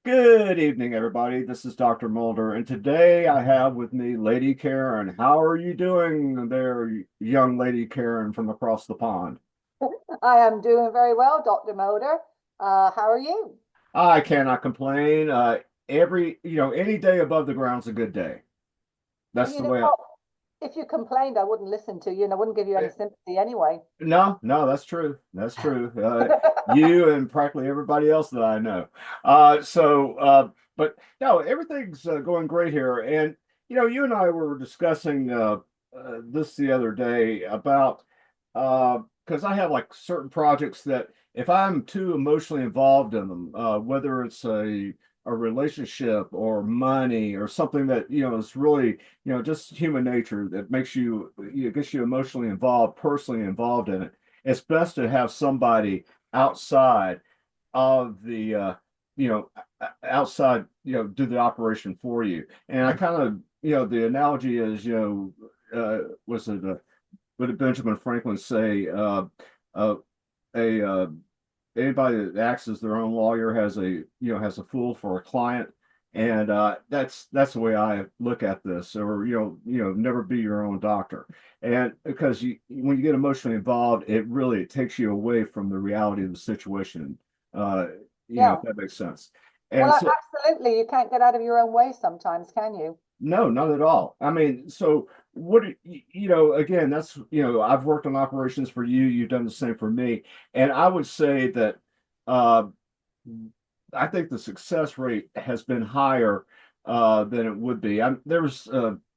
Good evening, everybody. This is Dr. Mulder, and today I have with me Lady Karen. How are you doing there, young Lady Karen from across the pond? I am doing very well, Dr. Moder. How are you? I cannot complain. Any day above the ground's a good day. Well, That's you the know way. what? If you complained, I wouldn't listen to you and I wouldn't give you any sympathy anyway. No, no, that's true. That's true. You and practically everybody else that I know. But no, everything's going great here. And you and I were discussing this the other day about because I have like certain projects that if I'm too emotionally involved in them, whether it's a relationship or money or something that is really just human nature that makes gets you emotionally involved, personally involved in it. It's best to have somebody outside of the do the operation for you. And I kind of the analogy is was it what did Benjamin Franklin say? Uh, a Anybody that acts as their own lawyer has a fool for a client, and that's the way I look at this. Or never be your own doctor, and because when you get emotionally involved, it takes you away from the reality of the situation. Uh, if Yeah. that makes sense. Well, And so absolutely. You can't get out of your own way sometimes, can you? no, not at all. I mean, so again, that's, I've worked on operations for you, you've done the same for me. And I would say that uh, I think the success rate has been higher than it would be. There was,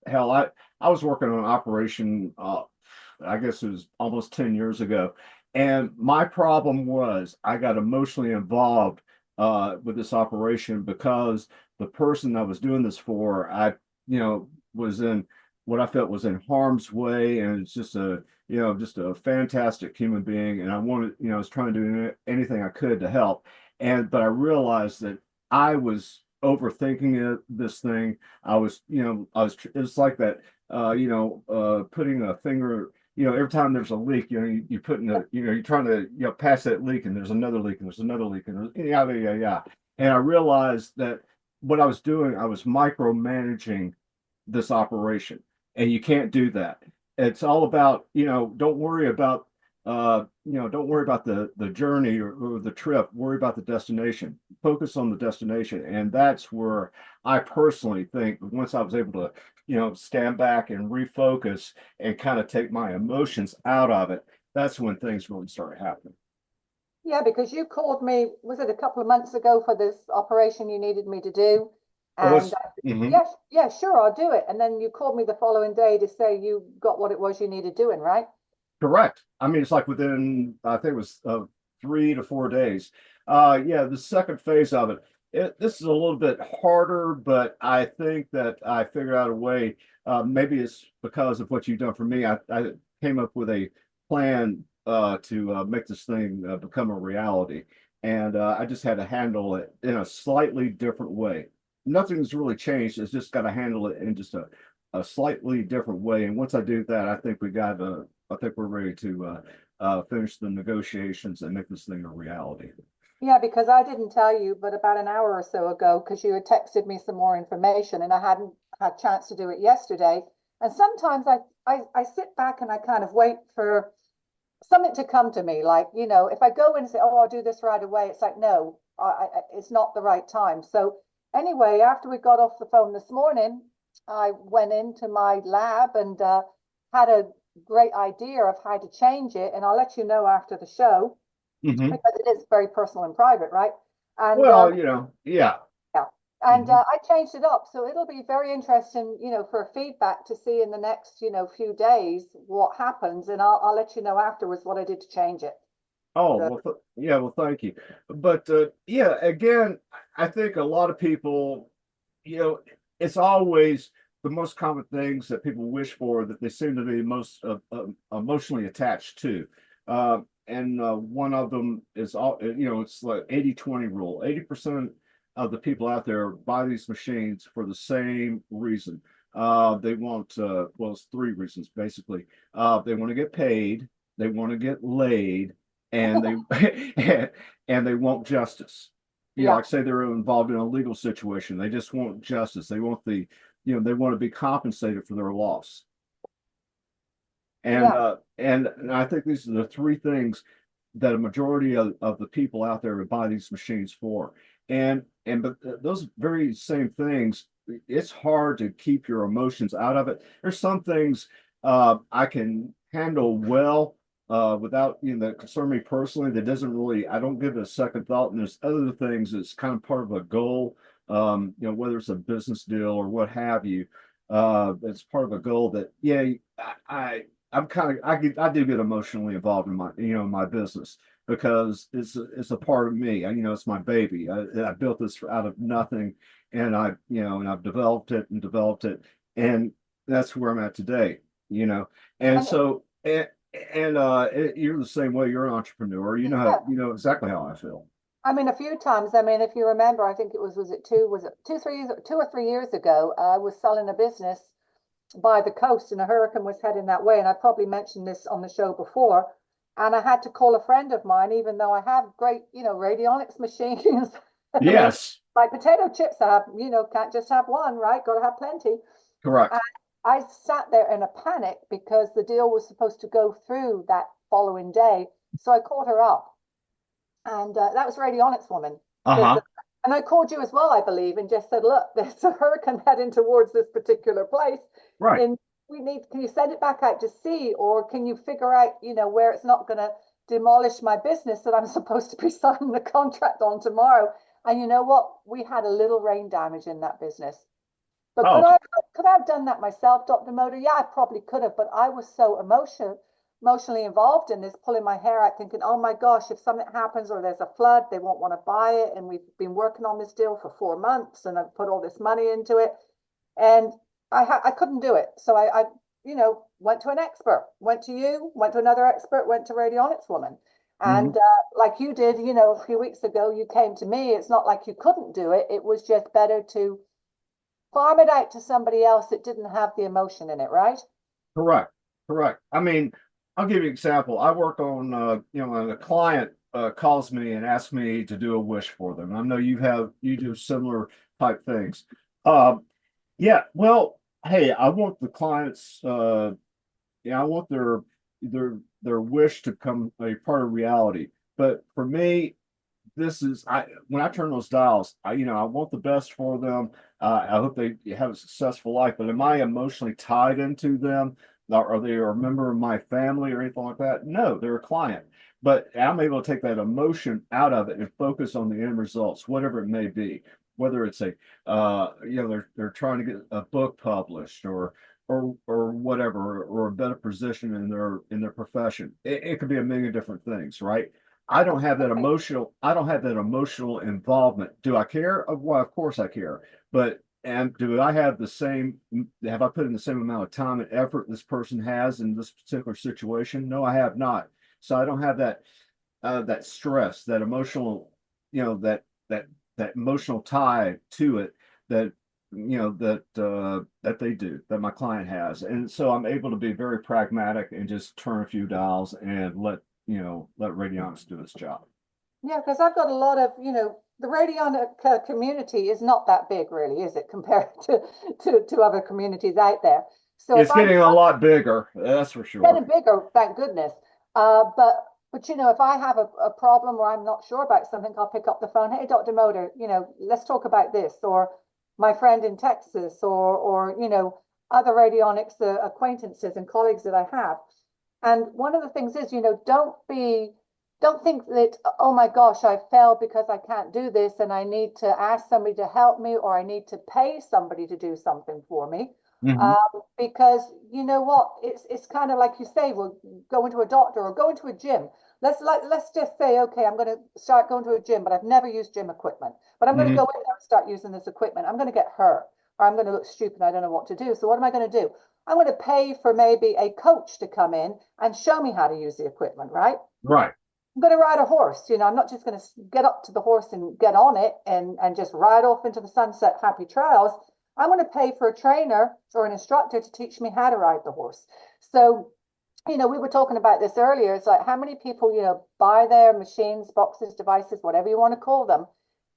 hell, I was working on an operation, I guess it was almost 10 years ago. And my problem was I got emotionally involved with this operation because the person I was doing this for, was in what I felt was in harm's way, and it's just a fantastic human being, and I was trying to do anything I could to help, but I realized that I was overthinking this thing. It's like that, putting a finger. Every time there's a leak, you put in you're trying to, pass that leak, and there's another leak, and there's another leak, and there's, yeah, yeah, yeah. And I realized that what I was doing, I was micromanaging this operation, and you can't do that. It's all about, don't worry about the journey or the trip. Worry about the destination. Focus on the destination, and that's where I personally think once I was able to, stand back and refocus and kind of take my emotions out of it, that's when things really started happening. Yeah, because you called me, was it a couple of months ago for this operation you needed me to do? It And was. Mhm. yes, yeah, sure, I'll do it. And then you called me the following day to say you got what it was you needed doing, right? Correct. I mean, it's like within, I think it was 3 to 4 days. Yeah, the second phase of this is a little bit harder, but I think that I figured out a way. Maybe it's because of what you've done for me. I came up with a plan to make this thing become a reality, and I just had to handle it in a slightly different way. Nothing's really changed. It's just got to handle it in just a slightly different way. And once I do that, I think we're ready to finish the negotiations and make this thing a reality. Yeah, because I didn't tell you, but about an hour or so ago, because you had texted me some more information and I hadn't had chance to do it yesterday. And sometimes I sit back and I kind of wait for something to come to me. Like, if I go in and say, oh, I'll do this right away, it's like, no, it's not the right time. So anyway, after we got off the phone this morning, I went into my lab and had a great idea of how to change it. And I'll let you know after the show Hmm. because it is very personal and private, right? And Well, yeah. yeah, and Hmm. I changed it up, so it'll be very interesting, for feedback to see in the next, few days what happens, and I'll let you know afterwards what I did to change it. Oh, So, well, yeah, well, thank you. But yeah, again, I think a lot of people, you know, it's always the most common things that people wish for that they seem to be most emotionally attached to. And one of them is it's like 80-20 rule. 80% of the people out there buy these machines for the same reason. They want, well, it's three reasons basically. They want to get paid, they want to get laid, and they and they want justice. know, Yeah, like say they're involved in a legal situation. They just want justice. They want they want to be compensated for their loss. yeah. And I think these are the three things that a majority of the people out there would buy these machines for. But those very same things, it's hard to keep your emotions out of it. There's some things I can handle well without that concern me personally. That doesn't really I don't give it a second thought. And there's other things that's kind of part of a goal. Whether it's a business deal or what have you. It's part of a goal that I I'm kind of I do get emotionally involved in my business because it's a part of me. It's my baby. I built this out of nothing, and I've developed it, and that's where I'm at today. You know, and And so you're the same way. You're an entrepreneur. yeah, You know exactly how I feel. I mean, a few times. I mean, if you remember, I think was it 2 or 3 years ago? I was selling a business by the coast, and a hurricane was heading that way. And I probably mentioned this on the show before. And I had to call a friend of mine, even though I have great, radionics machines. I mean, Yes, like potato chips, I have, can't just have one, right? Got to have plenty. And correct. I sat there in a panic because the deal was supposed to go through that following day. So I called her up, and that was radionics woman. Because, Uh-huh. and I called you as well, I believe, and just said, look, there's a hurricane heading towards this particular place, Right. and can you send it back out to sea, or can you figure out, where it's not going to demolish my business that I'm supposed to be signing the contract on tomorrow? And you know what? We had a little rain damage in that business. But Oh, could I have done that myself, Dr. Motor? Yeah, I probably could have, but I was so emotionally involved in this, pulling my hair out, thinking, oh my gosh, if something happens or there's a flood, they won't want to buy it. And we've been working on this deal for 4 months, and I've put all this money into it. And I couldn't do it. So I went to an expert, went to you, went to another expert, went to radionics woman. mhm. And like you did, a few weeks ago, you came to me. It's not like you couldn't do it. It was just better to farm it out to somebody else that didn't have the emotion in it, right? Correct. Correct. I mean, I'll give you an example. I work on, when a client calls me and asks me to do a wish for them. I know you do similar type things. Um, yeah, well, hey, I want the clients, I want their wish to come a part of reality. But for me, this is I when I turn those dials, I want the best for them. I hope they have a successful life. But am I emotionally tied into them? Are they a member of my family or anything like that? No, they're a client. But I'm able to take that emotion out of it and focus on the end results, whatever it may be. Whether it's they're trying to get a book published or whatever, or a better position in their profession. It could be a million different things, right? I don't have that emotional involvement. Do I care? Well, of course I care. But and do I have the same have I put in the same amount of time and effort this person has in this particular situation? No, I have not. So I don't have that stress, that emotional, that emotional tie to it that that they do, that my client has. And so I'm able to be very pragmatic and just turn a few dials and let radionics do its job. Yeah, because I've got a lot of, the radionic community is not that big, really, is it, compared to other communities out there? So if It's I'm getting a lot bigger, that's for getting sure. bigger, thank goodness. But if I have a problem or I'm not sure about something, I'll pick up the phone. Hey, Dr. Motor, let's talk about this. Or my friend in Texas, or other radionics acquaintances and colleagues that I have. And one of the things is, don't think that, oh my gosh, I failed because I can't do this and I need to ask somebody to help me, or I need to pay somebody to do something for me. Hmm. Because you know what, it's kind of like you say, well, go into a doctor or go into a gym. Let's just say, okay, I'm going to start going to a gym, but I've never used gym equipment. But I'm going to go Hmm. in there and start using this equipment. I'm going to get hurt, or I'm going to look stupid. I don't know what to do. So what am I going to do? I'm going to pay for maybe a coach to come in and show me how to use the equipment, right? Right. I'm going to ride a horse. I'm not just going to get up to the horse and get on it and just ride off into the sunset, happy trails. I'm going to pay for a trainer or an instructor to teach me how to ride the horse. So, we were talking about this earlier. It's like how many people, buy their machines, boxes, devices, whatever you want to call them,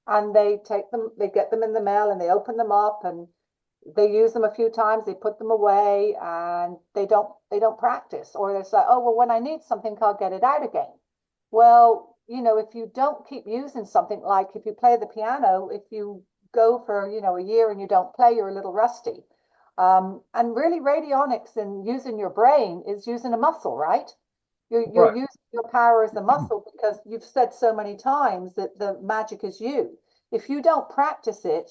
and they take them, they get them in the mail and they open them up and they use them a few times, they put them away, and they don't practice. Or they say, oh, well, when I need something, I'll get it out again. Well, if you don't keep using something, like if you play the piano, if you go for, a year and you don't play, you're a little rusty. And really, radionics and using your brain is using a muscle, right? You're Right. using your power as a muscle, because you've said so many times that the magic is you. If you don't practice it,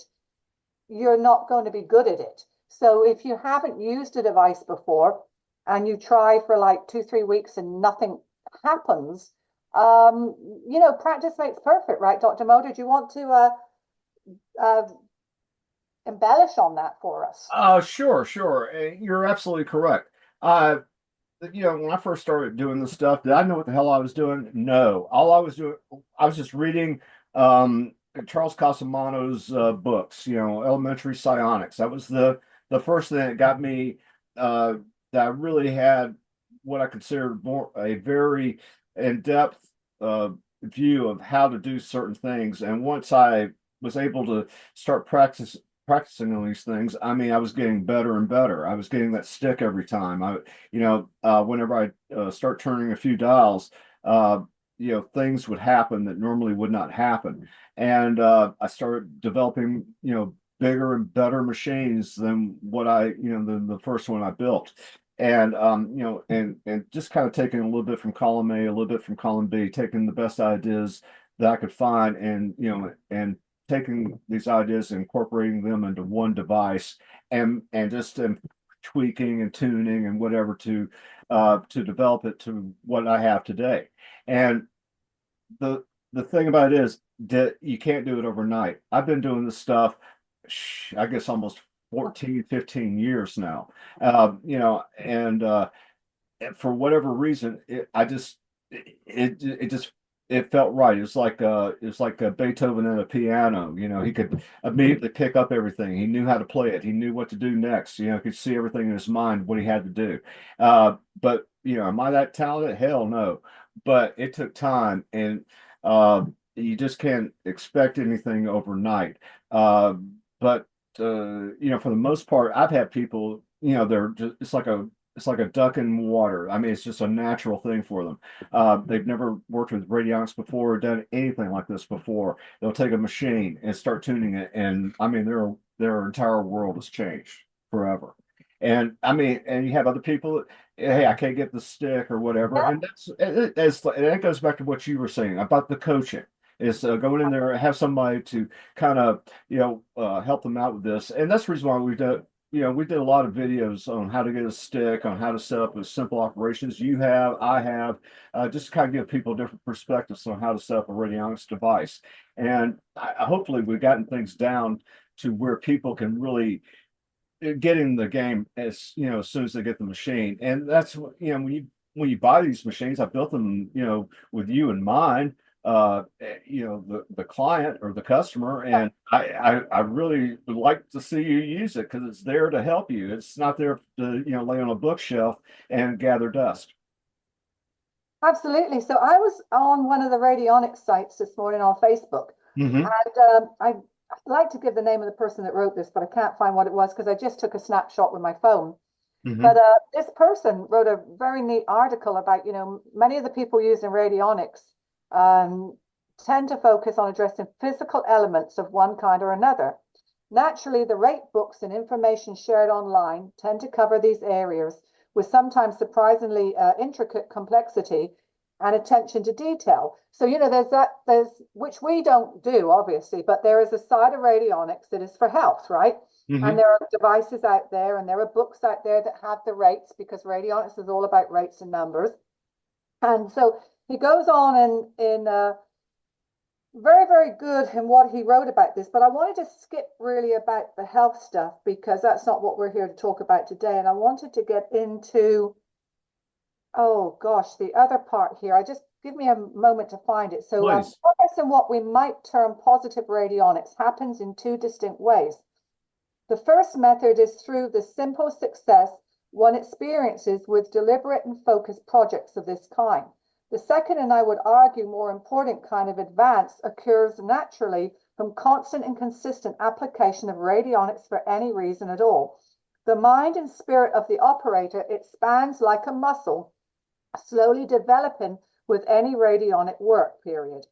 you're not going to be good at it. So if you haven't used a device before and you try for like 2, 3 weeks and nothing happens, practice makes perfect, right, Dr. Moder? Do you want to uh, embellish on that for us? Sure, sure. You're absolutely correct. When I first started doing this stuff, did I know what the hell I was doing? No. All I was doing, I was just reading um, Charles Casamano's books, Elementary Psionics. That was the first thing that got me uh, that I really had what I considered more a very in-depth uh, view of how to do certain things. And once I was able to start practicing on these things, I mean, I was getting better and better. I was getting that stick every time. Whenever I start turning a few dials, things would happen that normally would not happen. And I started developing, bigger and better machines than than the first one I built. And and just kind of taking a little bit from column A, a little bit from column B, taking the best ideas that I could find, and and taking these ideas and incorporating them into one device, and just tweaking and tuning and whatever to develop it to what I have today. And the thing about it is that you can't do it overnight. I've been doing this stuff, I guess almost 14, 15 years now. And for whatever reason, it just it felt right. It was like a Beethoven and a piano. He could immediately pick up everything. He knew how to play it. He knew what to do next. He could see everything in his mind what he had to do. But am I that talented? Hell no. But it took time, and you just can't expect anything overnight. But for the most part, I've had people. They're just it's like a duck in water. I mean, it's just a natural thing for them. They've never worked with radionics before or done anything like this before. They'll take a machine and start tuning it, and I mean, their entire world has changed forever. And I mean, and you have other people that, hey, I can't get the stick or whatever, Yeah, and that goes back to what you were saying about the coaching. Is going in there, have somebody to kind of help them out with this, and that's the reason why we did a lot of videos on how to get a stick, on how to set up with simple operations. I have, just to kind of give people different perspectives on how to set up a radionics device. And hopefully we've gotten things down to where people can really get in the game as soon as they get the machine. And that's when you buy these machines, I built them, with you in mind, the client or the customer, and I really would like to see you use it because it's there to help you. It's not there to lay on a bookshelf and gather dust. absolutely. So I was on one of the radionics sites this morning on Facebook, Hmm. and I'd like to give the name of the person that wrote this, but I can't find what it was because I just took a snapshot with my phone. But Hmm. this person wrote a very neat article about, many of the people using radionics um, tend to focus on addressing physical elements of one kind or another. Naturally, the rate books and information shared online tend to cover these areas with sometimes surprisingly intricate complexity and attention to detail. So, there's which we don't do, obviously, but there is a side of radionics that is for health, right? And Hmm. there are devices out there and there are books out there that have the rates, because radionics is all about rates and numbers. And so he goes on in very, very good in what he wrote about this. But I wanted to skip really about the health stuff because that's not what we're here to talk about today. And I wanted to get into, oh gosh, the other part here. I just give me a moment to find it. So, Please. progress in what we might term positive radionics happens in two distinct ways. The first method is through the simple success one experiences with deliberate and focused projects of this kind. The second, and I would argue more important kind of advance, occurs naturally from constant and consistent application of radionics for any reason at all. The mind and spirit of the operator expands like a muscle, slowly developing with any radionic work, period.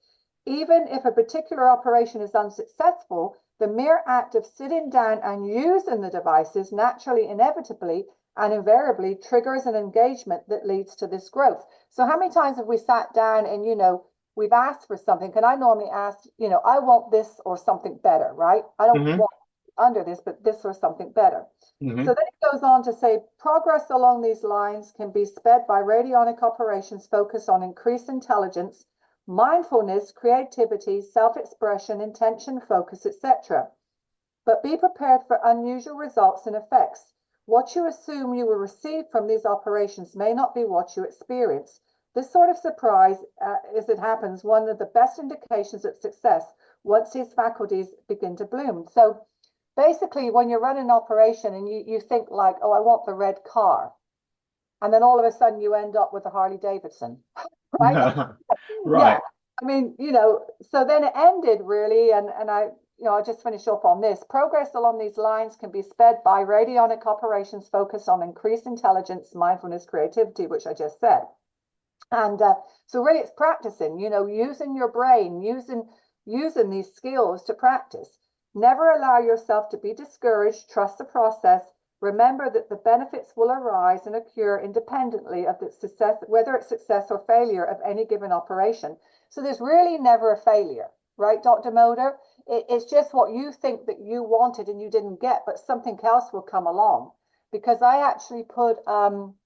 Even if a particular operation is unsuccessful, the mere act of sitting down and using the devices naturally, inevitably, and invariably triggers an engagement that leads to this growth. So how many times have we sat down and, we've asked for something? And I normally ask, I want this or something better, right? I don't Hmm. want under this, but this or something better. Hmm. So then it goes on to say, progress along these lines can be sped by radionic operations focused on increased intelligence, mindfulness, creativity, self-expression, intention, focus, etc. But be prepared for unusual results and effects. What you assume you will receive from these operations may not be what you experience. This sort of surprise, as it happens, one of the best indications of success once these faculties begin to bloom. So basically, when you're running an operation and you think like, oh, I want the red car, and then all of a sudden you end up with a Harley Davidson, right? Yeah. Right. I mean, so then it ended really, and I'll just finish up on this. Progress along these lines can be sped by radionic operations focused on increased intelligence, mindfulness, creativity, which I just said. And so really it's practicing, using your brain, using these skills to practice. Never allow yourself to be discouraged. Trust the process. Remember that the benefits will arise and occur independently of the success, whether it's success or failure of any given operation. So there's really never a failure, right, Dr. Moder? It's just what you think that you wanted and you didn't get, but something else will come along. Because I actually put an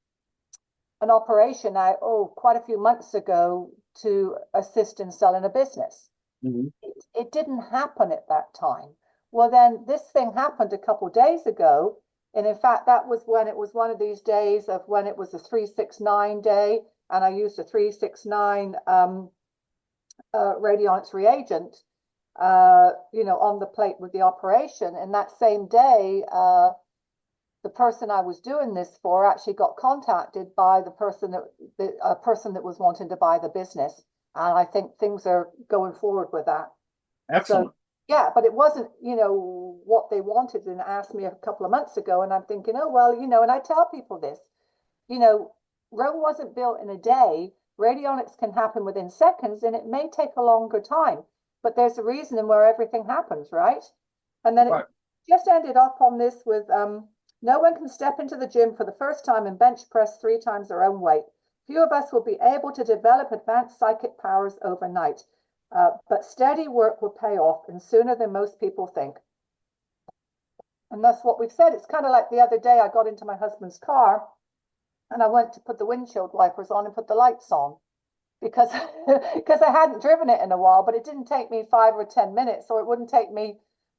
operation out, quite a few months ago to assist in selling a business. Hmm. It didn't happen at that time. Well, then this thing happened a couple of days ago. And in fact, that was when it was one of these days of when it was a 369 day. And I used a 369 radionics reagent, on the plate with the operation. And that same day, the person I was doing this for actually got contacted by the person that was wanting to buy the business, and I think things are going forward with that. So Excellent. yeah, but it wasn't what they wanted and asked me a couple of months ago, and I'm thinking, oh well, and I tell people this, you know, Rome wasn't built in a day. Radionics can happen within seconds, and it may take a longer time, but there's a reason in where everything happens, right? And then it Right. just ended up on this with no one can step into the gym for the first time and bench press 3 times their own weight. Few of us will be able to develop advanced psychic powers overnight, but steady work will pay off and sooner than most people think. And that's what we've said. It's kind of like the other day I got into my husband's car and I went to put the windshield wipers on and put the lights on because because I hadn't driven it in a while, but it didn't take me 5 or 10 minutes, or it wouldn't take me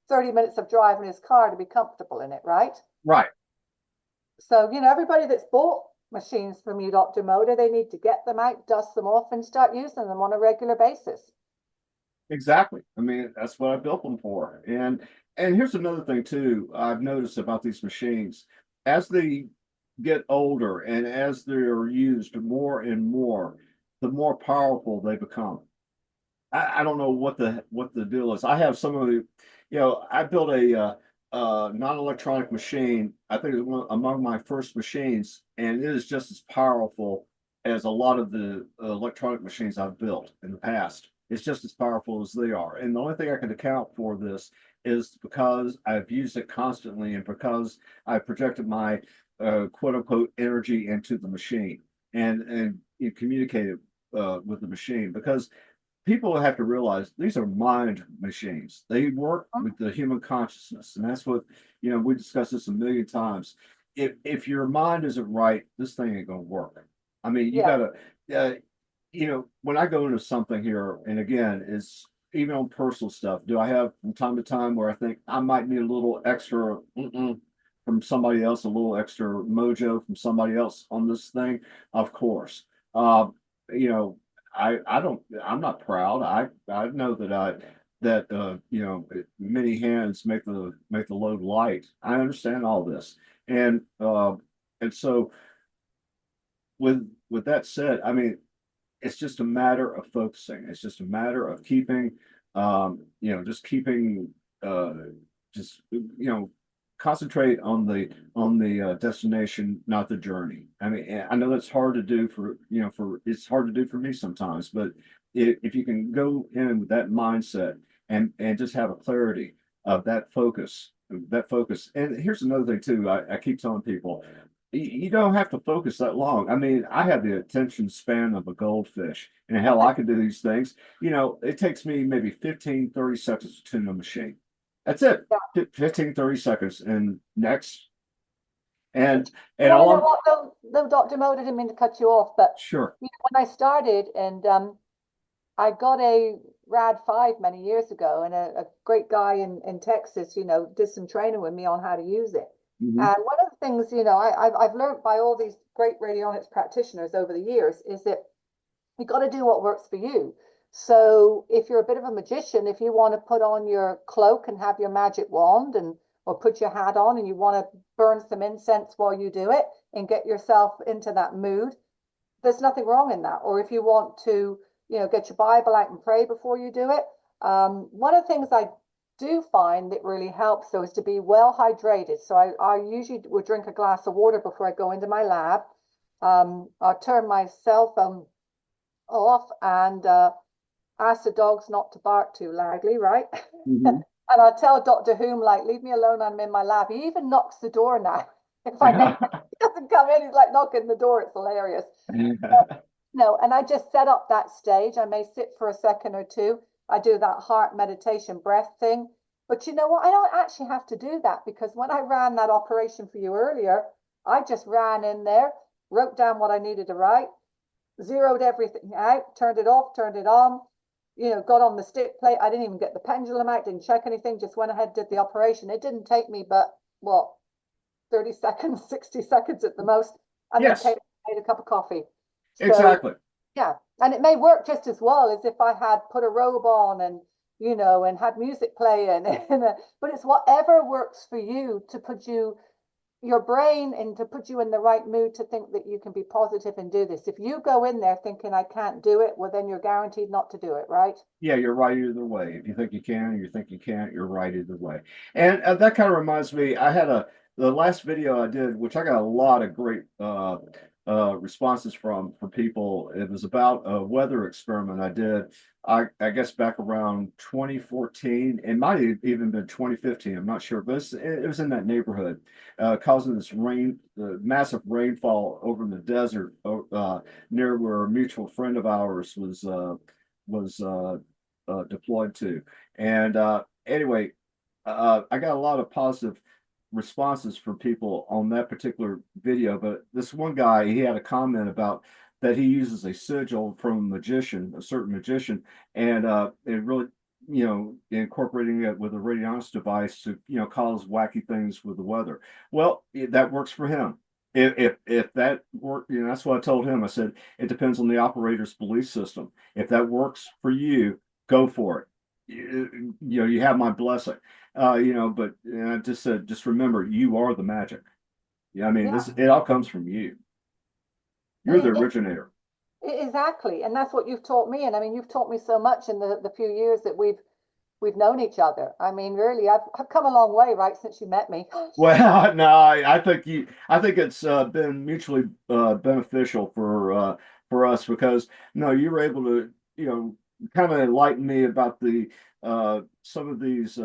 30 minutes of driving his car to be comfortable in it, right? Right. So, everybody that's bought machines from you, Dr. Moda, they need to get them out, dust them off, and start using them on a regular basis. Exactly. I mean, that's what I built them for. And here's another thing too, I've noticed about these machines. As they get older and as they're used more and more, the more powerful they become. I don't know what the deal is. I have some of the, I built a non-electronic machine. I think it was among my first machines, and it is just as powerful as a lot of the electronic machines I've built in the past. It's just as powerful as they are. And the only thing I can account for this is because I've used it constantly and because I projected my quote unquote energy into the machine and it communicated with the machine because people have to realize these are mind machines. They work with the human consciousness, and that's what we discussed this a million times. If your mind isn't right, this thing ain't gonna work. I mean, you Yeah. gotta, when I go into something here, and again, it's even on personal stuff. Do I have from time to time where I think I might need a little extra from somebody else, a little extra mojo from somebody else on this thing? Of course. You know, I don't I'm not proud. I know that many hands make the load light. I understand all this. And so with that said, I mean it's just a matter of focusing. It's just a matter of keeping, just keeping, uh, just concentrate on the destination, not the journey. I mean, I know that's hard to do for for it's hard to do for me sometimes, but if you can go in with that mindset and just have a clarity of that focus. And here's another thing too. I keep telling people you don't have to focus that long. I mean, I have the attention span of a goldfish, and hell, I can do these things. It takes me maybe 15, 30 seconds to tune a machine. That's it. 15, 30 seconds, and next. And You and want to all know I'm what, though, Dr. Mo, I didn't mean to cut you off, but sure. when I started and I got a Rad 5 many years ago, and a great guy in Texas, did some training with me on how to use it. Mhm. And one of the things, I've learned by all these great radionics practitioners over the years is that you got to do what works for you. So if you're a bit of a magician, if you want to put on your cloak and have your magic wand and or put your hat on and you want to burn some incense while you do it and get yourself into that mood, there's nothing wrong in that. Or if you want to, get your Bible out and pray before you do it. One of the things I do find that really helps though is to be well hydrated. So I usually would drink a glass of water before I go into my lab. I'll turn my cell phone off and ask the dogs not to bark too loudly, right? Mhm. And I tell Dr. Whom, like, leave me alone, I'm in my lab. He even knocks the door now. If I know he doesn't come in, he's like knocking the door. It's hilarious. No, and I just set up that stage. I may sit for a second or two. I do that heart meditation breath thing. But you know what? I don't actually have to do that because when I ran that operation for you earlier, I just ran in there, wrote down what I needed to write, zeroed everything out, turned it off, turned it on, got on the stick plate. I didn't even get the pendulum out, didn't check anything, just went ahead, did the operation. It didn't take me but what, 30 seconds, 60 seconds at the most, and then Yes, came made a cup of coffee. So exactly. yeah, and it may work just as well as if I had put a robe on and and had music playing. But it's whatever works for you to put your brain and to put you in the right mood to think that you can be positive and do this. If you go in there thinking I can't do it, well, then you're guaranteed not to do it, right? Yeah, you're right either way. If you think you can, or you think you can't, you're right either way. And that kind of reminds me, I had the last video I did, which I got a lot of great responses from people. It was about a weather experiment I did. I guess back around 2014. It might have even been 2015. I'm not sure, but it was in that neighborhood, causing this massive rainfall over in the desert, near where a mutual friend of ours was deployed to. And anyway, I got a lot of positive responses from people on that particular video. But this one guy, he had a comment about that he uses a sigil from a magician, a certain magician, and it really, incorporating it with a radionics device to, cause wacky things with the weather. Well, that works for him. If that work, that's what I told him. I said it depends on the operator's belief system. If that works for you, go for it. You have my blessing. But I just said, just remember, you are the magic. Yeah, I mean, Yeah, it all comes from you. You're the it, originator. exactly. And that's what you've taught me. And I mean, you've taught me so much in the few years that we've known each other. I mean, really, I've come a long way, right, since you met me. Well, no, I think it's been mutually beneficial for us because no, you were able to, kind of enlighten me about the some of these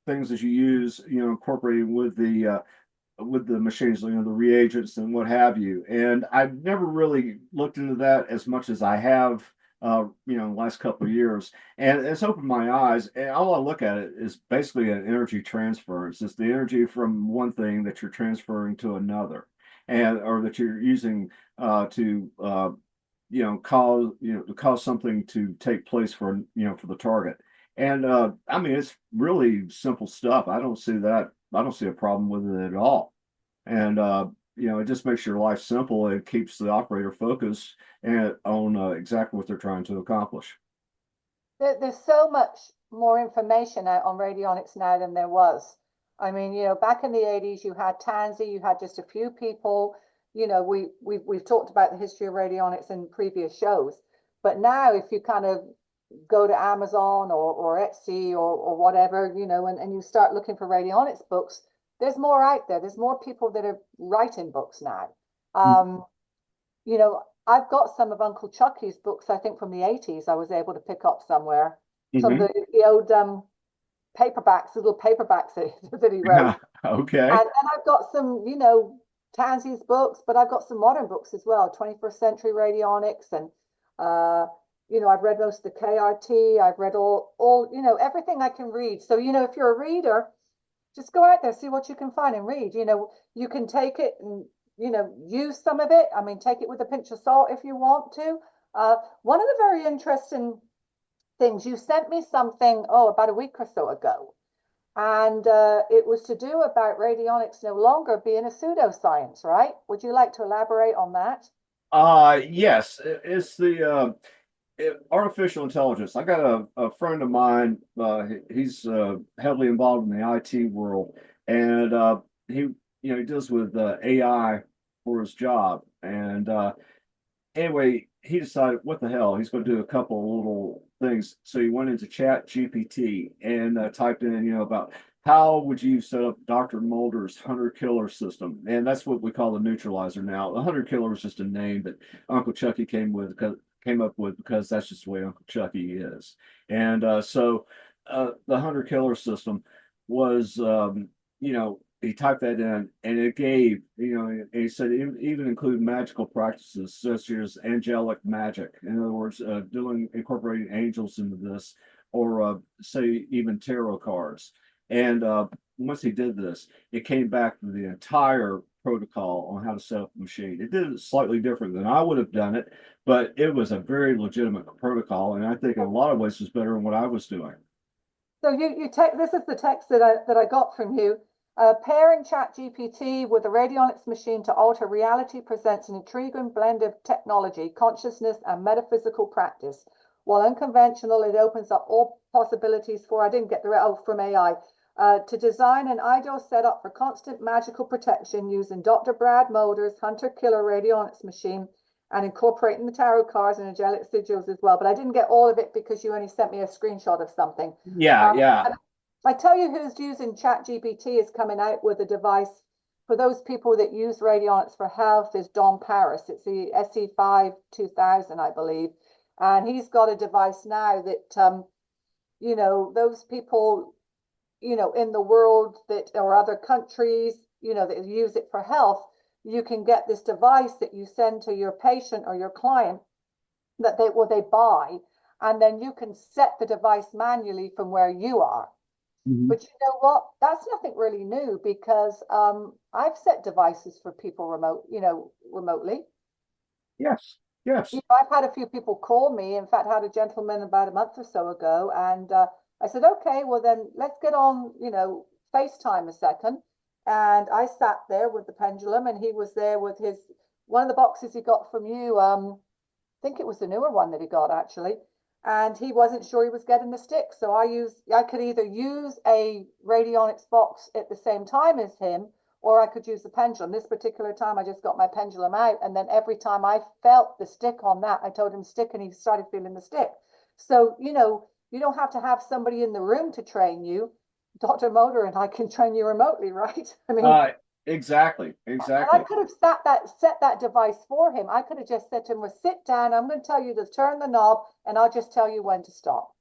things that you use, incorporating with the machines, the reagents and what have you. And I've never really looked into that as much as I have, the last couple of years. And it's opened my eyes. And all I look at it is basically an energy transference. It's the energy from one thing that you're transferring to another, and or that you're using to to cause something to take place for for the target. And I mean, it's really simple stuff. I don't see a problem with it at all. And it just makes your life simple. It keeps the operator focused and on exactly what they're trying to accomplish. There's so much more information out on radionics now than there was. I mean, back in the 80s, you had Tansy, you had just a few people. we've talked about the history of radionics in previous shows, but now if you kind of go to Amazon or Etsy or whatever, and you start looking for radionics books, there's more out there. There's more people that are writing books now. I've got some of Uncle Chucky's books, I think from the 80s, I was able to pick up somewhere. Some of Mm-hmm. the old paperbacks, little paperbacks that he wrote. Yeah. Okay. And then I've got some, Tansy's books, but I've got some modern books as well, 21st century radionics. And, I've read most of the KRT. I've read everything I can read. So, if you're a reader, just go out there, see what you can find and read. You can take it and, use some of it. I mean, take it with a pinch of salt if you want to. One of the very interesting things, you sent me something, about a week or so ago. And it was to do about radionics no longer being a pseudoscience, right? Would you like to elaborate on that? Yes, it's the artificial intelligence. I got a friend of mine. He's heavily involved in the IT world, and he deals with AI for his job. And anyway, he decided, what the hell? He's going to do a couple of little things. So he went into Chat GPT and typed in, about how would you set up Dr. Mulder's hunter killer system? And that's what we call the neutralizer now. The hunter killer is just a name that Uncle Chucky came up with because that's just the way Uncle Chucky is. And the hunter killer system was, he typed that in and it gave, and he said even include magical practices such as angelic magic. In other words, incorporating angels into this, or say even tarot cards. And once he did this, it came back to the entire protocol on how to set up the machine. It did it slightly different than I would have done it, but it was a very legitimate protocol, and I think in a lot of ways was better than what I was doing. So you take this is the text that I got from you. Pairing ChatGPT with a radionics machine to alter reality presents an intriguing blend of technology, consciousness, and metaphysical practice. While unconventional, it opens up all possibilities for, I didn't get the from AI, to design an ideal setup for constant magical protection using Dr. Brad Mulder's Hunter Killer radionics machine and incorporating the tarot cards and angelic sigils as well. But I didn't get all of it because you only sent me a screenshot of something. Yeah, yeah. I tell you who's using ChatGPT is coming out with a device for those people that use radionics for health is Don Paris. It's the SE5 2000, I believe. And he's got a device now that, those people, in the world that, or other countries, that use it for health, you can get this device that you send to your patient or your client that they buy, and then you can set the device manually from where you are. Mhm. But you know what? That's nothing really new because I've set devices for people remotely. Yes, yes. I've had a few people call me. In fact, I had a gentleman about a month or so ago, and I said, okay, well then let's get on, FaceTime a second. And I sat there with the pendulum, and he was there with his one of the boxes he got from you. I think it was the newer one that he got actually, and he wasn't sure he was getting the stick. So I could either use a radionics box at the same time as him, or I could use the pendulum. This particular time, I just got my pendulum out, and then every time I felt the stick on that, I told him stick, and he started feeling the stick. So you don't have to have somebody in the room to train you. Dr. Motor and I can train you remotely, right? I mean, Uh, exactly, and I exactly. could have set that device for him. I could have just said to him, well, sit down. I'm going to tell you to turn the knob, and I'll just tell you when to stop.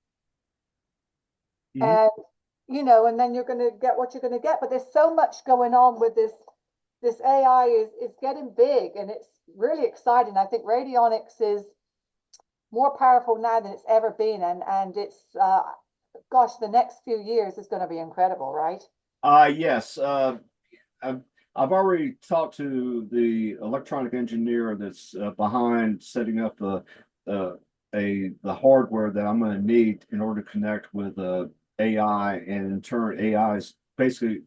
Mhm. And and then you're going to get what you're going to get. But there's so much going on with this. This AI is getting big, and it's really exciting. I think radionics is more powerful now than it's ever been, and it's gosh, the next few years is going to be incredible, right? Yes. I've, I've already talked to the electronic engineer that's behind setting up uh, the hardware that I'm going to need in order to connect with AI, and in turn, AI is basically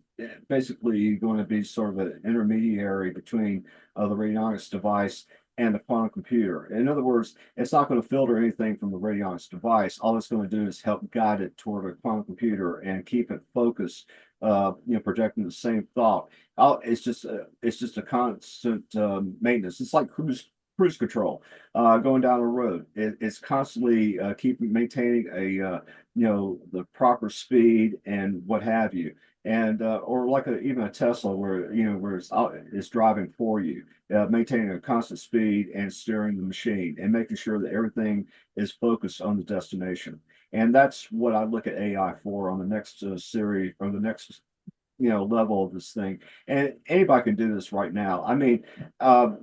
going to be sort of an intermediary between the radionics device and the quantum computer. In other words, it's not going to filter anything from the radionics device. All it's going to do is help guide it toward a quantum computer and keep it focused, projecting the same thought. It's just a constant maintenance. It's like cruise control, going down the road. It's constantly keeping maintaining the proper speed and what have you. And or like even a Tesla where it's driving for you, maintaining a constant speed and steering the machine and making sure that everything is focused on the destination. And that's what I look at AI for on the next series or the next level of this thing. And anybody can do this right now. I mean, I'm,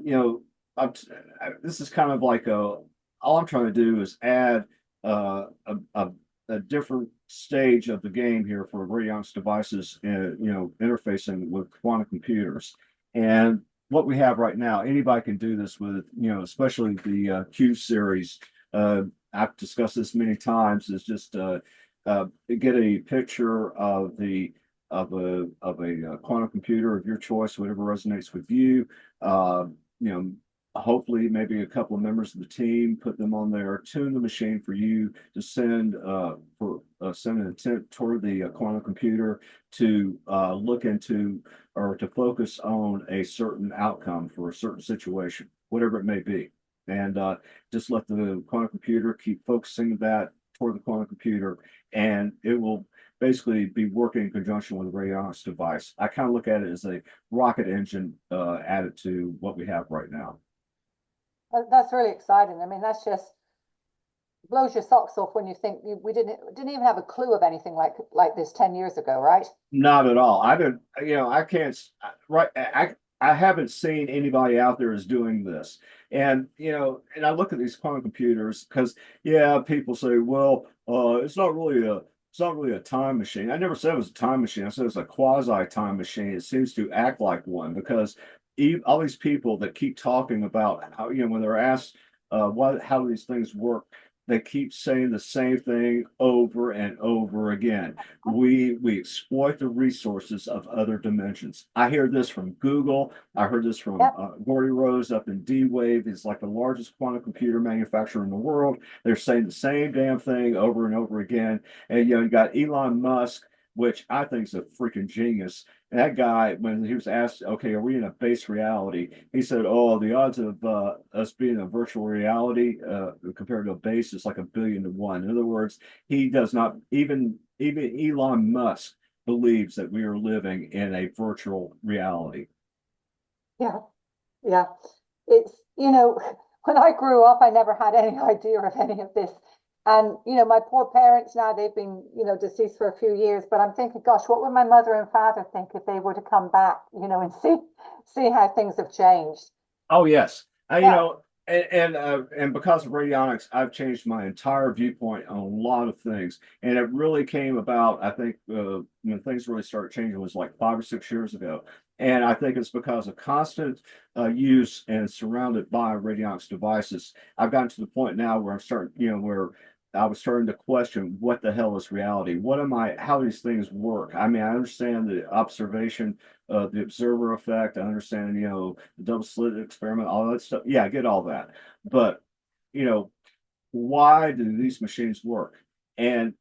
this is kind of like all I'm trying to do is add a different stage of the game here for radionics devices, interfacing with quantum computers. And what we have right now, anybody can do this with, especially the Q series. I've discussed this many times. Is just get a picture of a quantum computer of your choice, whatever resonates with you. You know, hopefully maybe a couple of members of the team, put them on there, tune the machine for you to send an intent toward the quantum computer to look into or to focus on a certain outcome for a certain situation, whatever it may be. And just let the quantum computer keep focusing that toward the quantum computer, and it will basically be working in conjunction with a radionics device. I kind of look at it as a rocket engine added to what we have right now. That's really exciting. I mean, that's just blows your socks off when you think we didn't even have a clue of anything like this 10 years ago, right? Not at all. I didn't, I can't, right. I haven't seen anybody out there is doing this. And, and I look at these quantum computers because, yeah, people say, well, it's not really a time machine. I never said it was a time machine. I said it's a quasi time machine. It seems to act like one because all these people that keep talking about how, when they're asked how these things work, they keep saying the same thing over and over again. We exploit the resources of other dimensions. I hear this from Google. I heard this from Yep. Gordy Rose up in D-Wave. It's like the largest quantum computer manufacturer in the world. They're saying the same damn thing over and over again. And you got Elon Musk, which I think is a freaking genius. And that guy, when he was asked, okay, are we in a base reality? He said, oh, the odds of us being a virtual reality compared to a base is like 1,000,000,000 to 1. In other words, he does not, even Elon Musk believes that we are living in a virtual reality. Yeah. Yeah. It's, when I grew up, I never had any idea of any of this. And, my poor parents now, they've been, deceased for a few years, but I'm thinking, gosh, what would my mother and father think if they were to come back, and see how things have changed. Oh yes, Yeah. and because of radionics, I've changed my entire viewpoint on a lot of things, and it really came about. I think when things really started changing was like 5 or 6 years ago, and I think it's because of constant use and surrounded by radionics devices. I've gotten to the point now where I'm starting, where I was starting to question what the hell is reality? What am I? How these things work? I mean, I understand the observation, the observer effect. I understand, the double slit experiment, all that stuff. Yeah, I get all that. But, you know, why do these machines work? And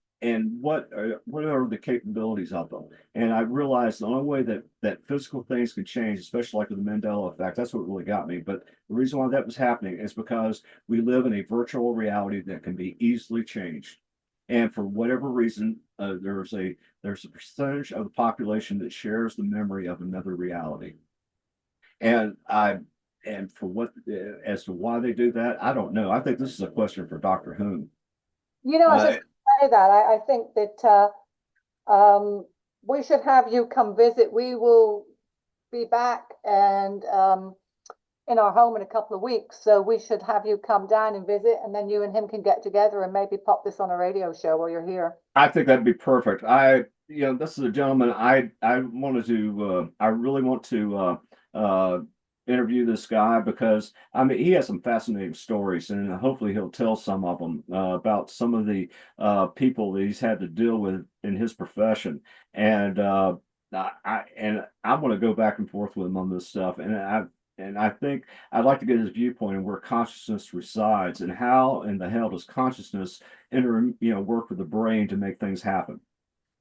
what are the capabilities of them? And I realized the only way that physical things can change, especially like with the Mandela effect, that's what really got me. But the reason why that was happening is because we live in a virtual reality that can be easily changed. And for whatever reason, there's a percentage of the population that shares the memory of another reality. And I and for what as to why they do that, I don't know. I think this is a question for Dr. Hoon. I was Uh, just gonna say that. I think that we should have you come visit. We will be back and in our home in a couple of weeks. So we should have you come down and visit, and then you and him can get together and maybe pop this on a radio show while you're here. I think that'd be perfect. This is a gentleman I really want to interview this guy because I mean he has some fascinating stories, and hopefully he'll tell some of them about some of the people that he's had to deal with in his profession. And I want to go back and forth with him on this stuff, And I think I'd like to get his viewpoint on where consciousness resides and how in the hell does consciousness work with the brain to make things happen.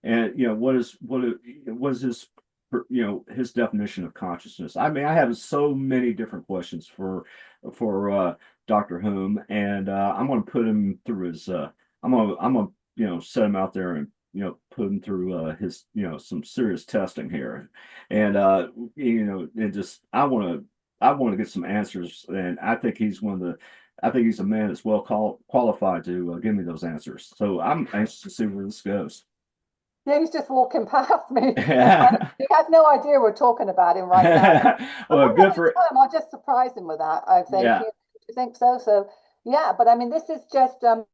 And what is his definition of consciousness? I mean, I have so many different questions for Dr. Hume, and I'm going to put him through his. I'm gonna set him out there and put him through his some serious testing here, and and just I want to get some answers, and I think he's one of the. I think he's a man that's qualified to give me those answers. So I'm anxious to see where this goes. Yeah, he's just walking past me. Yeah. He has no idea we're talking about him right now. But Well, when I good get for time, I'll just surprise him with that, I think. yeah. You think so? So yeah, but I mean, this is just